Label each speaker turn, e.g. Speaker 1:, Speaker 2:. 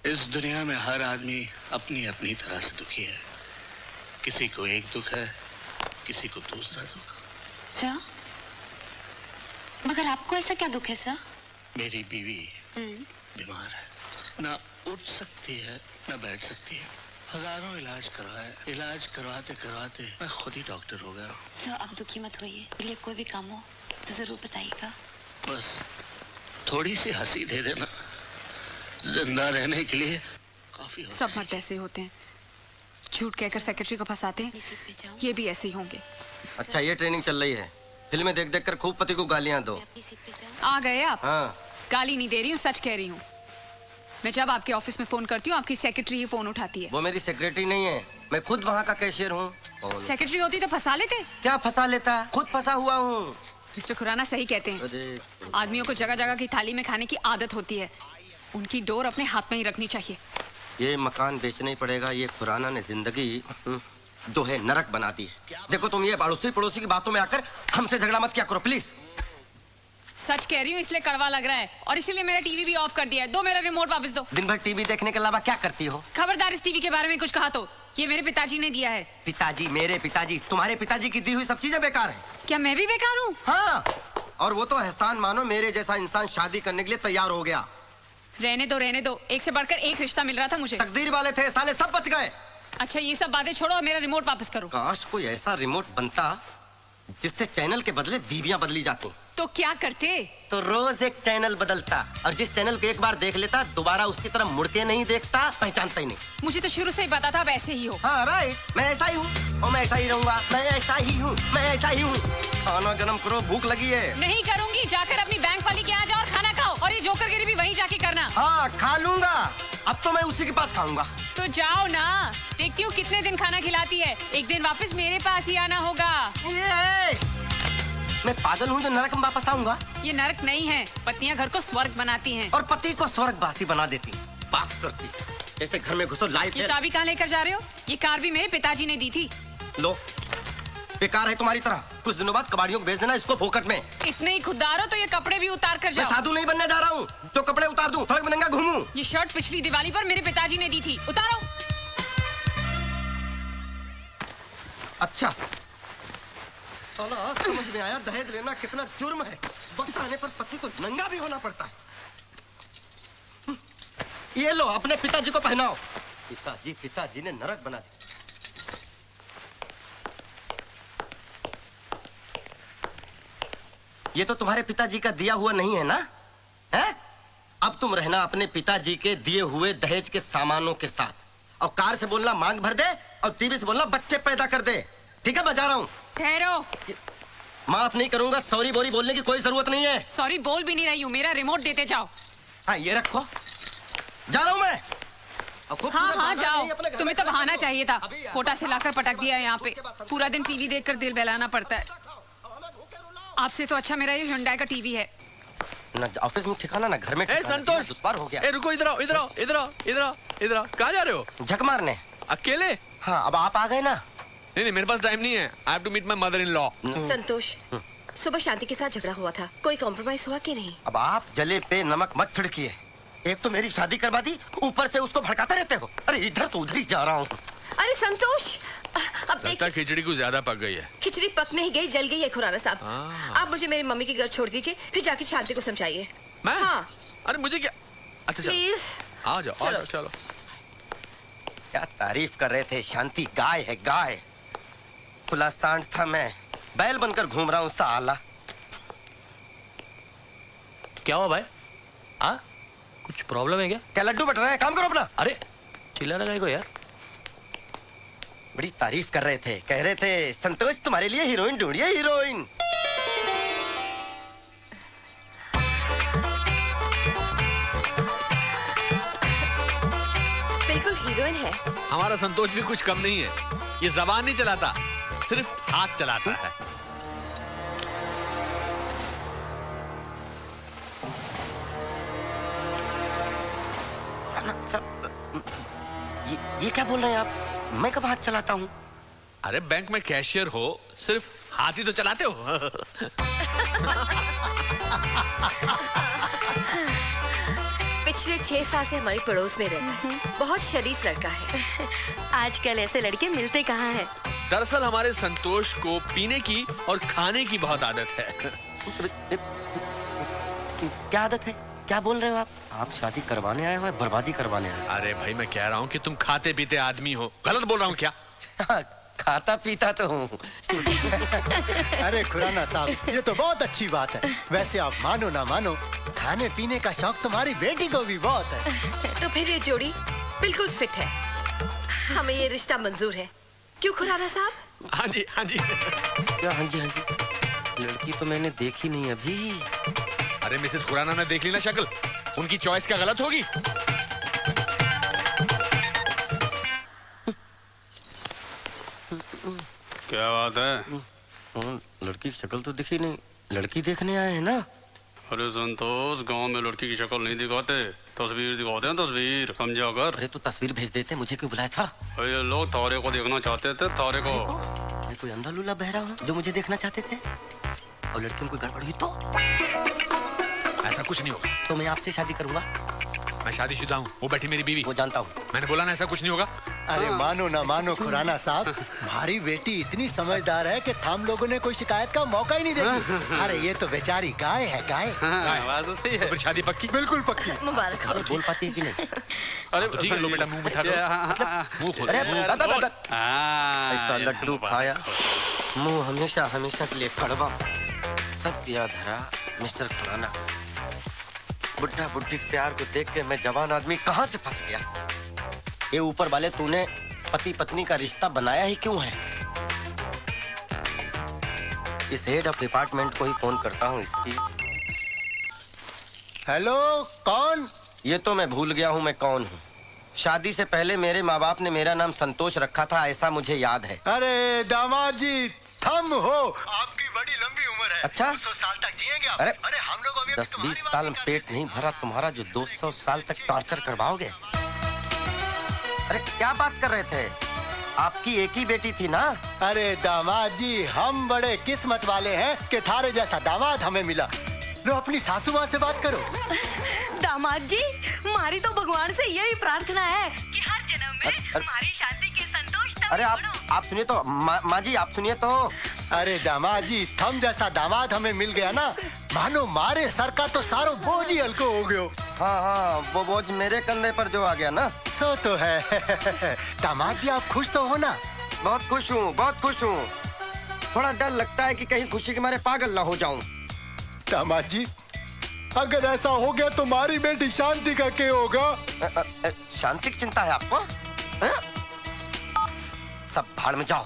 Speaker 1: इस दुनिया में हर आदमी अपनी अपनी तरह से दुखी है। किसी को एक दुख है, किसी को दूसरा दुख।
Speaker 2: सर, मगर आपको ऐसा क्या दुख है सर?
Speaker 1: मेरी बीवी बीमार है, ना उठ सकती है ना बैठ सकती है। हजारों इलाज करवाए, इलाज करवाते करवाते मैं खुद ही डॉक्टर हो गया।
Speaker 2: सर, आप दुखी मत होइए। लिए कोई भी काम हो तो जरूर बताइएगा।
Speaker 1: बस थोड़ी सी हंसी दे देना, जिंदा रहने के लिए काफी होता
Speaker 3: सब मर्द ऐसे होते हैं, झूठ कहकर सेक्रेटरी को फंसाते हैं। ये भी ऐसे ही होंगे।
Speaker 4: अच्छा, ये ट्रेनिंग चल रही है। फिल्में देख देख कर खूब पति को गालियां दो।
Speaker 3: आ गए आप?
Speaker 4: हाँ।
Speaker 3: गाली नहीं दे रही हूँ, सच कह रही हूँ। मैं जब आपके ऑफिस में फोन करती हूँ, आपकी सेक्रेटरी ही फोन उठाती है।
Speaker 4: वो मेरी सेक्रेटरी नहीं है, मैं खुद वहाँ का कैशियर हूँ।
Speaker 3: सेक्रेटरी होती तो फंसा लेते।
Speaker 4: क्या फंसा लेता, खुद फंसा हुआ हूँ।
Speaker 3: मिस्टर खुराना सही कहते हैं, आदमियों को जगह जगह की थाली में खाने की आदत होती है। उनकी डोर अपने हाथ में ही रखनी चाहिए।
Speaker 4: ये मकान बेचना ही पड़ेगा। ये खुराना ने जिंदगी जो है नरक बना दी है। देखो तुम ये पड़ोसी पड़ोसी की बातों में आकर हमसे झगड़ा मत किया करो प्लीज।
Speaker 3: सच कह रही हूँ, इसलिए कड़वा लग रहा है और इसीलिए मेरा टीवी भी ऑफ कर दिया है। दो मेरा रिमोट वापस दो।
Speaker 4: दिन भर टीवी देखने के अलावा क्या करती हो?
Speaker 3: खबरदार इस टीवी के बारे में कुछ कहा तो। ये मेरे पिताजी ने दिया है।
Speaker 4: पिताजी? मेरे पिताजी? तुम्हारे पिताजी की दी हुई सब चीजें बेकार है।
Speaker 3: क्या मैं भी बेकार हूँ?
Speaker 4: हाँ, और वो तो एहसान मानो, मेरे जैसा इंसान शादी करने के लिए तैयार हो गया।
Speaker 3: रहने दो रहने दो, एक से बढ़कर एक रिश्ता मिल रहा था मुझे।
Speaker 4: तकदीर वाले थे, साले सब बच गए।
Speaker 3: अच्छा, ये सब बातें छोड़ो और मेरा रिमोट वापस करो।
Speaker 4: काश कोई ऐसा रिमोट बनता जिससे चैनल के बदले बीवियां बदली जाती।
Speaker 3: तो क्या करते?
Speaker 4: तो रोज एक चैनल बदलता, और जिस चैनल को एक बार देख लेता दोबारा उसकी तरफ मुड़ के नहीं देखता, पहचानता ही नहीं।
Speaker 3: मुझे तो शुरू से ही पता था आप ऐसे ही हो।
Speaker 4: हाँ राइट, मैं ऐसा ही हूँ और मैं ऐसा ही रहूंगा। मैं ऐसा ही हूँ, मैं ऐसा ही हूँ। खाना गरम करो, भूख लगी है।
Speaker 3: नहीं करूंगी, जाकर अपनी बैंक वाली के यहाँ जाओ और खाना खाओ, और ये जोकरगिरी भी वहीं जाके करना।
Speaker 4: हाँ खा लूंगा, अब तो मैं उसी के पास खाऊंगा।
Speaker 3: तो जाओ ना, देखती हूँ कितने दिन खाना खिलाती है। एक दिन वापस मेरे पास ही आना होगा।
Speaker 4: मैं पागल हूँ जो नरक में वापस आऊंगा?
Speaker 3: ये नरक नहीं है, पत्नियां घर को स्वर्ग बनाती हैं।
Speaker 4: और पति को स्वर्गवासी बना देती। बात करती जैसे घर में घुसो लाइफ।
Speaker 3: ये चाबी कहाँ लेकर जा रहे हो? ये कार भी मेरे पिताजी ने दी थी।
Speaker 4: लो, बेकार है तुम्हारी तरह। कुछ दिनों बाद कबाड़ियों को भेज देना इसको फोकट में।
Speaker 3: इतने ही खुददार हो तो ये कपड़े भी उतार कर जाओ।
Speaker 4: मैं साधु नहीं बनने जा रहा हूँ जो कपड़े उतार दूं, सड़क में नंगा घूमूं।
Speaker 3: ये शर्ट पिछली दिवाली पर मेरे पिताजी ने दी थी, उतारो।
Speaker 4: अच्छा, साला आज समझ में आया दहेज लेना कितना जुर्म है। वक्त आने पर पति को नंगा भी होना पड़ता है। ये लो, अपने पिताजी को पहनाओ। पिताजी ने नरक बना दिया। ये तो तुम्हारे पिताजी का दिया हुआ नहीं है ना? है? अब तुम रहना अपने पिताजी के दिए हुए दहेज के सामानों के साथ, और कार से बोलना मांग भर दे, और टीवी से बोलना बच्चे पैदा कर दे। ठीक है, मैं जा रहा हूँ।
Speaker 3: ठहरो।
Speaker 4: माफ नहीं करूंगा, सॉरी बोरी बोलने की कोई जरूरत नहीं है।
Speaker 3: सॉरी बोल भी नहीं रही हूँ, मेरा रिमोट देते जाओ।
Speaker 4: हाँ ये रखो, जा रहा हूँ मैं।
Speaker 3: हाँ जाओ, तुम्हें तो बहाना चाहिए था। कोटा से लाकर पटक दिया यहाँ पे। पूरा दिन टीवी देखकर दिल बहलाना पड़ता है। आपसे तो अच्छा मेरा ये हुंडई का टीवी है।
Speaker 4: ना ऑफिस में ठिकाना ना घर में ठिकाना।
Speaker 5: संतोष,
Speaker 4: दुश्वार हो गया।
Speaker 5: रुको, इधर आओ, इधर आओ, इधर आओ, इधर आओ, इधर आओ। कहाँ जा रहे हो?
Speaker 4: झक मारने।
Speaker 5: अकेले?
Speaker 4: हाँ, अब आप आ गए ना।
Speaker 5: नहीं, मेरे पास टाइम नहीं है। I have to meet my mother-in-law.
Speaker 6: संतोष, सुबह शांति के साथ झगड़ा हुआ था, कोई कॉम्प्रोमाइज हुआ कि नहीं?
Speaker 4: अब आप जले पे नमक मत छिड़किए। एक तो मेरी शादी करवा दी, ऊपर से उसको भड़काते रहते हो। अरे इधर तो उधर ही जा रहा हूँ।
Speaker 6: अरे संतोष, अब
Speaker 5: लगता खिचड़ी कुछ ज्यादा पक गई है।
Speaker 6: खिचड़ी पक नहीं गई, जल गई है खुराना साहब। आप मुझे मेरी मम्मी के घर छोड़ दीजिए, फिर जाके शांति को समझाइए।
Speaker 5: मैं?
Speaker 6: हाँ।
Speaker 5: अरे मुझे क्या? अच्छा
Speaker 6: प्लीज
Speaker 5: आ जाओ, चलो।
Speaker 4: क्या तारीफ कर रहे थे, शांति गाय है गाय। खुला सांड था, मैं बैल बनकर घूम रहा हूँ साला।
Speaker 7: क्या हुआ भाई? हाँ, कुछ प्रॉब्लम है क्या?
Speaker 4: क्या लड्डू बट रहे हैं? काम करो अपना।
Speaker 7: अरे चिल्लाना काहे को यार?
Speaker 4: बड़ी तारीफ कर रहे थे, कह रहे थे संतोष तुम्हारे लिए हीरोइन ढूंढिए, हीरोइन।
Speaker 6: बिल्कुल हीरोइन है।
Speaker 5: हमारा संतोष भी कुछ कम नहीं है। ये जबान नहीं चलाता, सिर्फ हाथ चलाता है।
Speaker 4: ये क्या बोल रहे हैं आप? मैं कब हाथ चलाता हूँ?
Speaker 5: अरे बैंक में कैशियर हो, सिर्फ हाथ ही तो चलाते हो।
Speaker 6: पिछले 6 साल से हमारी पड़ोस में रहता है। बहुत शरीफ लड़का है।
Speaker 2: आजकल ऐसे लड़के मिलते कहाँ हैं?
Speaker 5: दरअसल हमारे संतोष को पीने की और खाने की बहुत आदत है।
Speaker 4: क्या आदत है? क्या बोल रहे हो आप? आप शादी करवाने आए हो या बर्बादी करवाने आए हो?
Speaker 5: अरे भाई मैं कह रहा हूँ कि तुम खाते पीते आदमी हो। गलत बोल रहा हूँ क्या?
Speaker 4: हाँ, खाता पीता तो हूँ।
Speaker 8: अरे खुराना साहब, ये तो बहुत अच्छी बात है। वैसे आप मानो ना मानो, खाने पीने का शौक तुम्हारी बेटी को भी बहुत है।
Speaker 6: तो फिर ये जोड़ी बिल्कुल फिट है। हमें ये रिश्ता मंजूर है। क्यों खुराना साहब?
Speaker 5: हाँ जी, हाँ जी।
Speaker 4: क्या हाँ जी हाँ जी? लड़की तो मैंने देखी नहीं अभी।
Speaker 5: अरे मिसेस खुराना ने देख ली ना शक्ल, उनकी चॉइस क्या गलत होगी?
Speaker 9: क्या बात है?
Speaker 4: लड़की की शक्ल तो दिखी नहीं। लड़की देखने आए हैं ना?
Speaker 9: अरे संतोष, गांव में लड़की की शक्ल नहीं दिखाते, तस्वीर दिखाते हैं, तस्वीर समझा कर।
Speaker 4: अरे तू तस्वीर भेज देते, मुझे क्यों बुलाया था?
Speaker 9: अरे ये लोग तारे को देखना चाहते थे, तारे को।
Speaker 4: मैं कोई अंधा लूला बहरा हूँ जो मुझे देखना चाहते थे? और लड़की में कोई गड़बड़ हुई तो?
Speaker 5: ऐसा कुछ नहीं होगा।
Speaker 4: तो मैं आपसे शादी करूंगा।
Speaker 5: मैं शादीशुदा हूँ, वो बैठी मेरी बीवी।
Speaker 4: वो जानता हूँ।
Speaker 5: मैंने बोला ना ऐसा कुछ नहीं होगा।
Speaker 8: अरे मानो ना मानो खुराना साहब, हमारी बेटी इतनी समझदार है कि हम लोगों ने कोई शिकायत का मौका ही नहीं देगी। अरे ये तो बेचारी गाय है, गाय।
Speaker 5: तो फिर शादी पक्की?
Speaker 8: बिल्कुल पक्की।
Speaker 6: मुबारक हो।
Speaker 4: बोल पाती है कि नहीं?
Speaker 5: अरे ठीक है, लो बेटा मुंह मिठा करो। मुंह खोलो।
Speaker 4: ऐसा लड्डू खाया, मुंह हमेशा हमेशा के लिए कड़वा। सब याद धरा मिस्टर खुराना। बुढ़ा बुढ़ी के प्यार को देख के मैं जवान आदमी कहाँ से फंस गया। ये ऊपर वाले तूने पति पत्नी का रिश्ता बनाया ही क्यों है? इस हेड ऑफ डिपार्टमेंट को ही फोन करता हूँ इसकी।
Speaker 8: हेलो, कौन?
Speaker 4: ये तो मैं भूल गया हूँ मैं कौन हूँ। शादी से पहले मेरे माँ बाप ने मेरा नाम संतोष रखा था, ऐसा मुझे याद है।
Speaker 8: अरे दामाद जी, थम हो। आपकी बड़ी लंबी उम्र है।
Speaker 4: अच्छा?
Speaker 8: 200 साल तक जिएंगे आप।
Speaker 4: अरे
Speaker 8: हम लोग अभी
Speaker 4: 10-20 साल में पेट नहीं भरा तुम्हारा जो 200 साल तक टॉर्चर करवाओगे। अरे क्या बात कर रहे थे? आपकी एक ही बेटी थी ना?
Speaker 8: अरे दामाद जी, हम बड़े किस्मत वाले हैं कि थारे जैसा दामाद हमें मिला। लो अपनी सासू माँ से बात करो।
Speaker 2: दामाद जी, हमारी तो भगवान से यही प्रार्थना है कि हर जन्म में हमारी शादी के संतोष तक
Speaker 4: अरे आप सुनिए तो माँ जी, आप सुनिए तो।
Speaker 8: अरे दामाद जी, थम जैसा दामाद हमें मिल गया ना, मानो मारे सर का तो सारो बोझ ही हल्को हो गयो।
Speaker 4: हाँ हाँ, वो बोझ मेरे कंधे पर जो आ गया ना।
Speaker 8: सो तो है। दामाद जी, आप खुश तो हो ना?
Speaker 4: बहुत खुश हूँ, बहुत खुश हूँ। थोड़ा डर लगता है कि कहीं खुशी के मारे पागल ना हो जाऊं।
Speaker 8: दामाद जी, अगर ऐसा हो गया तो हमारी बेटी शांति का क्या होगा?
Speaker 4: शांति की चिंता है आपको? सब भाड़ में जाओ।